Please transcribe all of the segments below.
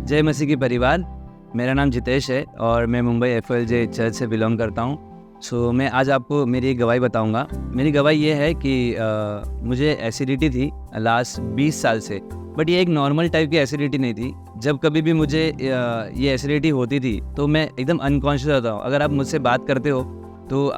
जय मसीह की परिवार। मेरा नाम जितेश है और मैं मुंबई एफएलजे चर्च से बिलोंग करता हूँ। मैं आज आपको मेरी एक गवाही बताऊँगा। मेरी गवाही ये है कि मुझे एसिडिटी थी लास्ट 20 साल से, बट ये एक नॉर्मल टाइप की एसिडिटी नहीं थी। जब कभी भी मुझे ये एसिडिटी होती थी तो मैं एकदम अनकॉन्शियस होता हूँ। अगर आप मुझसे बात करते हो तो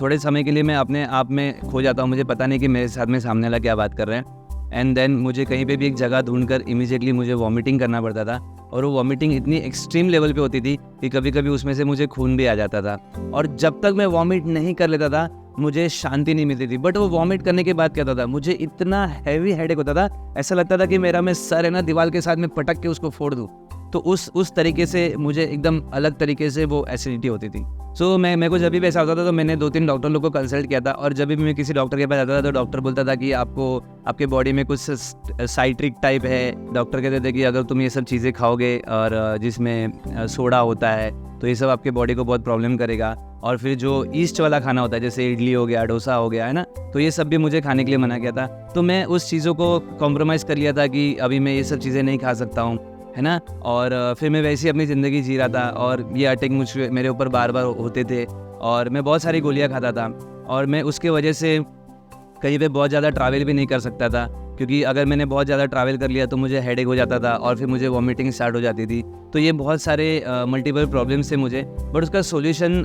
थोड़े समय के लिए मैं अपने आप में खो जाता हूँ। मुझे पता नहीं कि मेरे साथ में सामने वाला क्या बात कर रहे हैं। एंड देन मुझे कहीं पे भी एक जगह ढूंढकर इमीडिएटली मुझे वॉमिटिंग करना पड़ता था, और वो वॉमिटिंग इतनी एक्सट्रीम लेवल पे होती थी कि कभी कभी उसमें से मुझे खून भी आ जाता था। और जब तक मैं वॉमिट नहीं कर लेता था मुझे शांति नहीं मिलती थी। बट वो वॉमिट करने के बाद क्या होता था, मुझे इतना हैवी हेडेक होता था, ऐसा लगता था कि मेरा मैं सर है ना दीवार के साथ में पटक के उसको फोड़ दूँ। तो उस तरीके से मुझे एकदम अलग तरीके से वो एसिडिटी होती थी। मेरे को जब भी ऐसा होता था तो मैंने 2-3 डॉक्टर लोग को कंसल्ट किया था, और जब भी मैं किसी डॉक्टर के पास जाता था तो डॉक्टर बोलता था कि आपके बॉडी में कुछ साइट्रिक टाइप है। डॉक्टर कहते थे कि अगर तुम ये सब चीज़ें खाओगे और जिसमें सोडा होता है तो ये सब आपके बॉडी को बहुत प्रॉब्लम करेगा। और फिर जो ईस्ट वाला खाना होता है जैसे इडली हो गया, डोसा हो गया, है ना, तो ये सब भी मुझे खाने के लिए मना किया था। तो मैं उस चीज़ों को कॉम्प्रोमाइज़ कर लिया था कि अभी मैं ये सब चीज़ें नहीं खा सकता हूँ, है ना। और फिर मैं वैसे ही अपनी ज़िंदगी जी रहा था, और ये अटैक मेरे ऊपर बार बार होते थे, और मैं बहुत सारी गोलियां खाता था। और मैं उसके वजह से कहीं पे बहुत ज़्यादा ट्रैवल भी नहीं कर सकता था, क्योंकि अगर मैंने बहुत ज़्यादा ट्रैवल कर लिया तो मुझे हेडेक हो जाता था और फिर मुझे वॉमिटिंग स्टार्ट हो जाती थी। तो ये बहुत सारे मल्टीपल प्रॉब्लम्स थे मुझे, बट उसका सॉल्यूशन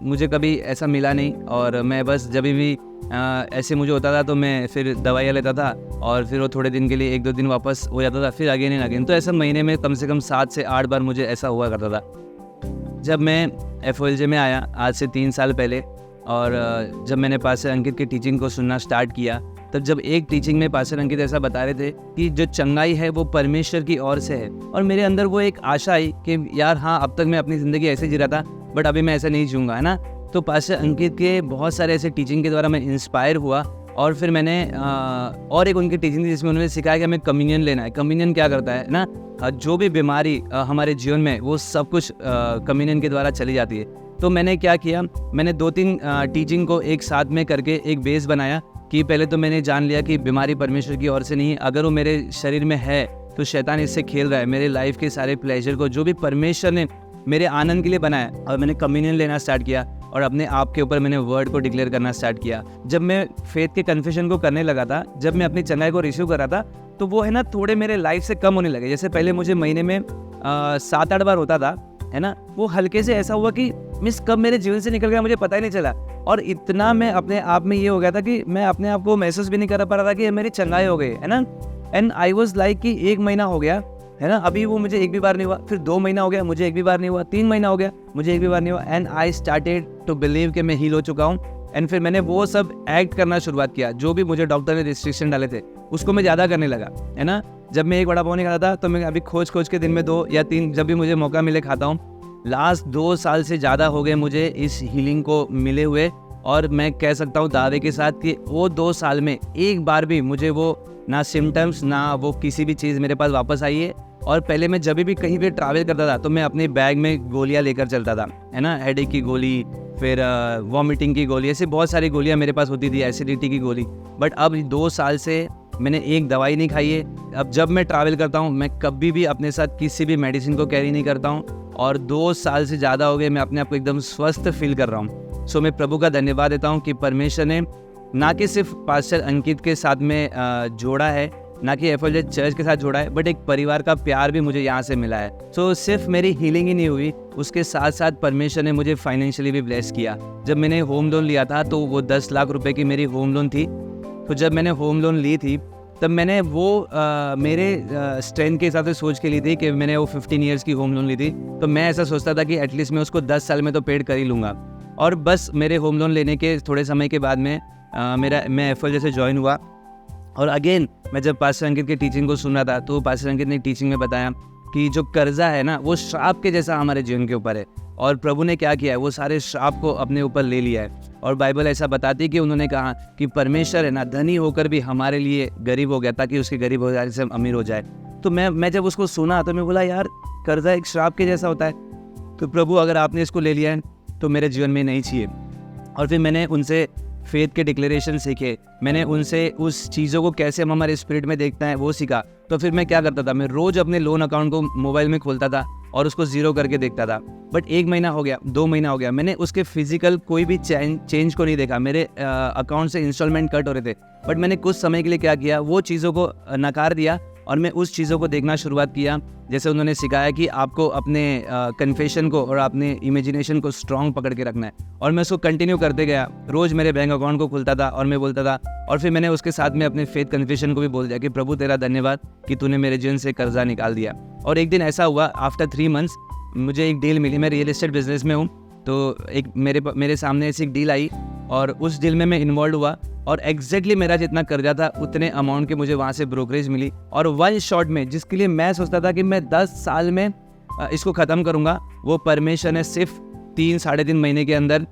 मुझे कभी ऐसा मिला नहीं। और मैं बस जब भी ऐसे मुझे होता था तो मैं फिर दवाइयाँ लेता था, और फिर वो थोड़े दिन के लिए 1-2 दिन वापस हो जाता था, फिर अगेन एंड अगेन। तो ऐसा महीने में कम से कम 7 से 8 बार मुझे ऐसा हुआ करता था। जब मैं एफओएलजे में आया आज से 3 साल पहले, और जब मैंने पास्टर अंकित की टीचिंग को सुनना स्टार्ट किया, तब जब एक टीचिंग में पास्टर अंकित ऐसा बता रहे थे कि जो चंगाई है वो परमेश्वर की ओर से है, और मेरे अंदर वो एक आशा आई कि यार हाँ, अब तक मैं अपनी ज़िंदगी ऐसे जी रहा था, बट अभी मैं ऐसा नहीं जीऊँगा, है ना। तो पास्टर अंकित के बहुत सारे ऐसे टीचिंग के द्वारा मैं इंस्पायर हुआ, और फिर मैंने और एक उनकी टीचिंग थी जिसमें उन्होंने सिखाया कि हमें कम्युनियन लेना है। कम्युनियन क्या करता है ना, जो भी बीमारी हमारे जीवन में वो सब कुछ कम्युनियन के द्वारा चली जाती है। तो मैंने क्या किया, मैंने 2-3 टीचिंग को एक साथ में करके एक बेस बनाया कि पहले तो मैंने जान लिया कि बीमारी परमेश्वर की ओर से नहीं है। अगर वो मेरे शरीर में है तो शैतान इससे खेल रहा है। मेरे लाइफ के सारे प्लेजर को जो भी परमेश्वर ने मेरे आनंद के लिए बनाया, और मैंने कम्युनियन लेना स्टार्ट किया, और अपने आप के ऊपर मैंने वर्ड को डिक्लेयर करना स्टार्ट किया। जब मैं फेथ के कन्फेशन को करने लगा था, जब मैं अपनी चंगाई को रिसीव कर रहा था, तो वो है ना थोड़े मेरे लाइफ से कम होने लगे। जैसे पहले मुझे महीने में 7-8 बार होता था, है ना, वो हल्के से ऐसा हुआ कि मिस कब मेरे जीवन से निकल गया मुझे पता ही नहीं चला। और इतना मैं अपने आप में ये हो गया था कि मैं अपने आप को महसूस भी नहीं कर पा रहा था कि मेरी चंगाई हो गई, है ना। एंड आई वॉज लाइक कि 1 महीना हो गया, है ना, अभी वो मुझे एक भी बार नहीं हुआ। फिर 2 महीना हो गया, मुझे एक भी बार नहीं हुआ। 3 महीना हो गया, मुझे एक भी बार नहीं हुआ। And I started to believe कि मैं हील हो चुका हूँ। एंड फिर मैंने वो सब एक्ट करना शुरुआत किया, जो भी मुझे डॉक्टर ने रिस्ट्रिक्शन डाले थे उसको मैं ज़्यादा करने लगा, है ना। जब मैं एक वड़ा पाव नहीं खाता था तो मैं अभी खोज के दिन में 2 या 3 जब भी मुझे मौका मिले खाता हूँ। लास्ट 2 साल से ज़्यादा हो गए मुझे इस हीलिंग को मिले हुए, और मैं कह सकता हूँ दावे के साथ कि वो 2 साल में एक बार भी मुझे वो ना सिम्टम्स ना वो किसी भी चीज़ मेरे पास वापस आई है। और पहले मैं जब भी कहीं पे ट्रैवल करता था तो मैं अपने बैग में गोलियां लेकर चलता था, है ना, हेडेक की गोली, फिर वॉमिटिंग की गोली, ऐसे बहुत सारी गोलियां मेरे पास होती थी, एसिडिटी की गोली। बट अब 2 साल से मैंने एक दवाई नहीं खाई है। अब जब मैं ट्रैवल करता हूँ मैं कभी भी अपने साथ किसी भी मेडिसिन को कैरी नहीं करता हूँ, और 2 साल से ज़्यादा हो गए मैं अपने आप को एकदम स्वस्थ फील कर रहा हूँ। मैं प्रभु का धन्यवाद देता हूँ कि परमेश्वर ने ना कि सिर्फ पास्टर अंकित के साथ में जोड़ा है, ना कि एफएलजे चर्च के साथ जोड़ा है, बट एक परिवार का प्यार भी मुझे यहाँ से मिला है। सिर्फ मेरी हीलिंग ही नहीं हुई, उसके साथ साथ परमेश्वर ने मुझे फाइनेंशियली भी ब्लेस किया। जब मैंने होम लोन लिया था तो वो 10 लाख रुपए की मेरी होम लोन थी। तो जब मैंने होम लोन ली थी तब मैंने वो मेरे स्ट्रेंथ के हिसाब से सोच के ली थी कि मैंने वो 15 ईयर्स की होम लोन ली थी। तो मैं ऐसा सोचता था कि एटलीस्ट मैं उसको 10 साल में तो पेड कर ही लूँगा। और बस मेरे होम लोन लेने के थोड़े समय के बाद में मैं एफएलजे से ज्वाइन हुआ। और अगेन मैं जब पास्टर अंकित की टीचिंग को सुन रहा था तो पास्टर अंकित ने टीचिंग में बताया कि जो कर्जा है ना वो श्राप के जैसा हमारे जीवन के ऊपर है, और प्रभु ने क्या किया है, वो सारे श्राप को अपने ऊपर ले लिया है। और बाइबल ऐसा बताती है कि उन्होंने कहा कि परमेश्वर है ना धनी होकर भी हमारे लिए गरीब हो गया ताकि उसके गरीब हो जाने से हम अमीर हो जाए। तो मैं जब उसको सुना तो मैं बोला यार कर्जा एक श्राप के जैसा होता है, तो प्रभु अगर आपने इसको ले लिया है तो मेरे जीवन में नहीं चाहिए। और फिर मैंने उनसे फेथ के डिक्लेरेशन सीखे, मैंने उनसे उस चीज़ों को कैसे हम हमारे स्पिरिट में देखते हैं वो सीखा। तो फिर मैं क्या करता था, मैं रोज़ अपने लोन अकाउंट को मोबाइल में खोलता था और उसको ज़ीरो करके देखता था। बट 1 महीना हो गया, 2 महीना हो गया, मैंने उसके फिजिकल कोई भी चेंज को नहीं देखा। मेरे अकाउंट से इंस्टॉलमेंट कट हो रहे थे, बट मैंने कुछ समय के लिए क्या किया, वो चीज़ों को नकार दिया और मैं उस चीज़ों को देखना शुरुआत किया। जैसे उन्होंने सिखाया कि आपको अपने कन्फेशन को और अपने इमेजिनेशन को स्ट्रॉन्ग पकड़ के रखना है, और मैं उसको कंटिन्यू करते गया। रोज़ मेरे बैंक अकाउंट को खुलता था और मैं बोलता था, और फिर मैंने उसके साथ में अपने फेथ कन्फेशन को भी बोल दिया कि प्रभु तेरा धन्यवाद कि तूने मेरे जीवन से कर्जा निकाल दिया। और एक दिन ऐसा हुआ, आफ्टर 3 मंथ्स मुझे एक डील मिली। मैं रियल एस्टेट बिजनेस में हूँ, तो एक मेरे सामने ऐसी एक डील आई और उस डील में मैं इन्वॉल्व हुआ, और एग्जैक्टली मेरा जितना कर्जा था उतने अमाउंट के मुझे वहाँ से ब्रोकरेज मिली। और 1 शॉट में, जिसके लिए मैं सोचता था कि मैं 10 साल में इसको ख़त्म करूँगा, वो परमेश्वर ने सिर्फ 3 साढ़े 3 महीने के अंदर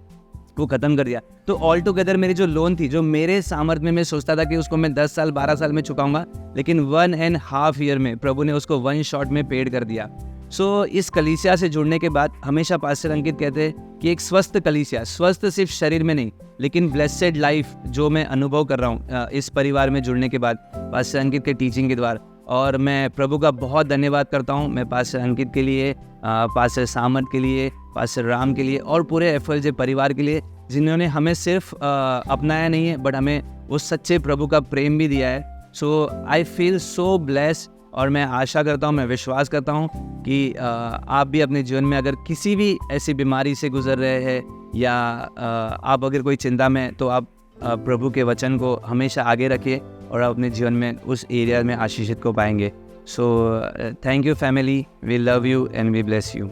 वो ख़त्म कर दिया। तो ऑल टुगेदर मेरी जो लोन थी, जो मेरे सामर्थ्य में मैं सोचता था कि उसको मैं 10 साल 12 साल में चुकाऊंगा, लेकिन 1.5 ईयर में प्रभु ने उसको 1 शॉट में पेड कर दिया। सो इस कलीसिया से जुड़ने के बाद हमेशा पास्टर अंकित कहते हैं कि एक स्वस्थ कलीसिया, स्वस्थ सिर्फ शरीर में नहीं, लेकिन ब्लेसेड लाइफ जो मैं अनुभव कर रहा हूँ इस परिवार में जुड़ने के बाद पास्टर अंकित के टीचिंग के द्वारा। और मैं प्रभु का बहुत धन्यवाद करता हूँ। मैं पास्टर अंकित के लिए, पास्टर सामर्थ के लिए, पास्टर राम के लिए और पूरे FLJ परिवार के लिए, जिन्होंने हमें सिर्फ अपनाया नहीं है, बट हमें उस सच्चे प्रभु का प्रेम भी दिया है। सो आई फील सो ब्लेस्ड, और मैं आशा करता हूँ, मैं विश्वास करता हूँ कि आप भी अपने जीवन में अगर किसी भी ऐसी बीमारी से गुजर रहे हैं, या आप अगर कोई चिंता में, तो आप प्रभु के वचन को हमेशा आगे रखिए और आप अपने जीवन में उस एरिया में आशीषित को पाएंगे। So thank you family, we love you and we bless you.